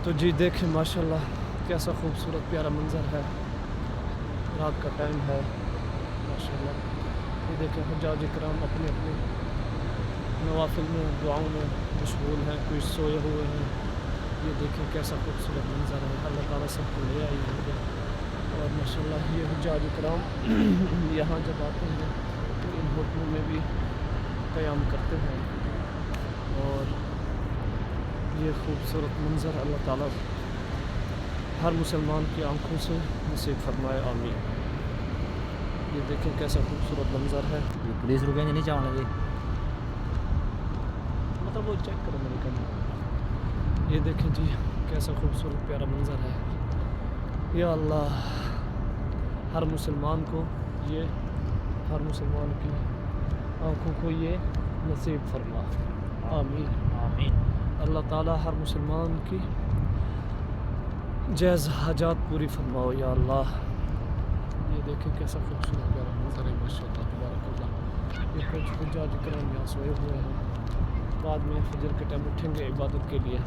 تو جی دیکھیں ماشاءاللہ کیسا خوبصورت پیارا منظر ہے، رات کا ٹائم ہے ماشاءاللہ۔ یہ دیکھیں حجاج کرام اپنے اپنے نوافل میں دعاؤں میں مشغول ہیں، کچھ سوئے ہوئے ہیں۔ یہ دیکھیں کیسا خوبصورت منظر ہے، اللہ تعالیٰ سب کو لے آئی ہے۔ اور ماشاءاللہ یہ حجاج کرام یہاں جب آتے ہیں تو ان ہوٹلوں میں بھی قیام کرتے ہیں، اور یہ خوبصورت منظر اللہ تعالیٰ ہر مسلمان کی آنکھوں سے نصیب فرمائے، آمین۔ یہ دیکھیں کیسا خوبصورت منظر ہے، پولیس رکیں گے نہیں چاہنے لگے، مطلب وہ چیک کرو میرے کام۔ یہ دیکھیں جی کیسا خوبصورت پیارا منظر ہے، یا اللہ ہر مسلمان کو یہ، ہر مسلمان کی آنکھوں کو یہ نصیب فرما، آمین آمین۔ اللہ تعالیٰ ہر مسلمان کی جائز حاجات پوری فرماؤ یا اللہ۔ یہ دیکھیں کیسا خوبصورت پیارا منظر ہے، ماشاءاللہ تبارک اللہ۔ یہ کچھ حجاج کرام یہاں سوئے ہوئے ہیں، بعد میں فجر کے ٹائم اٹھیں گے عبادت کے لیے۔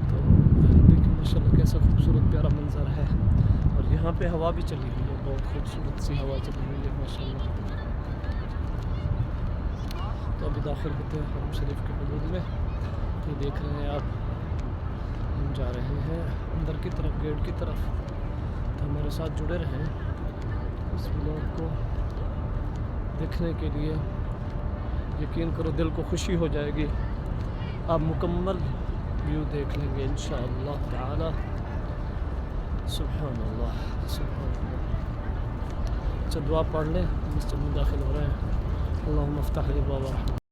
تو دیکھیں ماشاءاللہ کیسا خوبصورت پیارا منظر ہے، اور یہاں پہ ہوا بھی چلی ہوئی ہے، بہت خوبصورت سی ہوا چلی ہوئی ہے ماشاءاللہ۔ تو ابھی داخل ہوتے ہیں حرم شریف کے حدود میں، یہ دیکھ رہے ہیں آپ، ہم جا رہے ہیں اندر کی طرف، گیٹ کی طرف۔ تو ہمارے ساتھ جڑے رہیں اس ولاگ کو دیکھنے کے لیے، یقین کرو دل کو خوشی ہو جائے گی، آپ مکمل ویو دیکھ لیں گے انشاءاللہ تعالی۔ سبحان اللہ سبحان اللہ۔ اچھا دعا پڑھ لیں، مسجد میں داخل ہو رہے ہیں۔ اللہم افتح لی ابواب رحمتک۔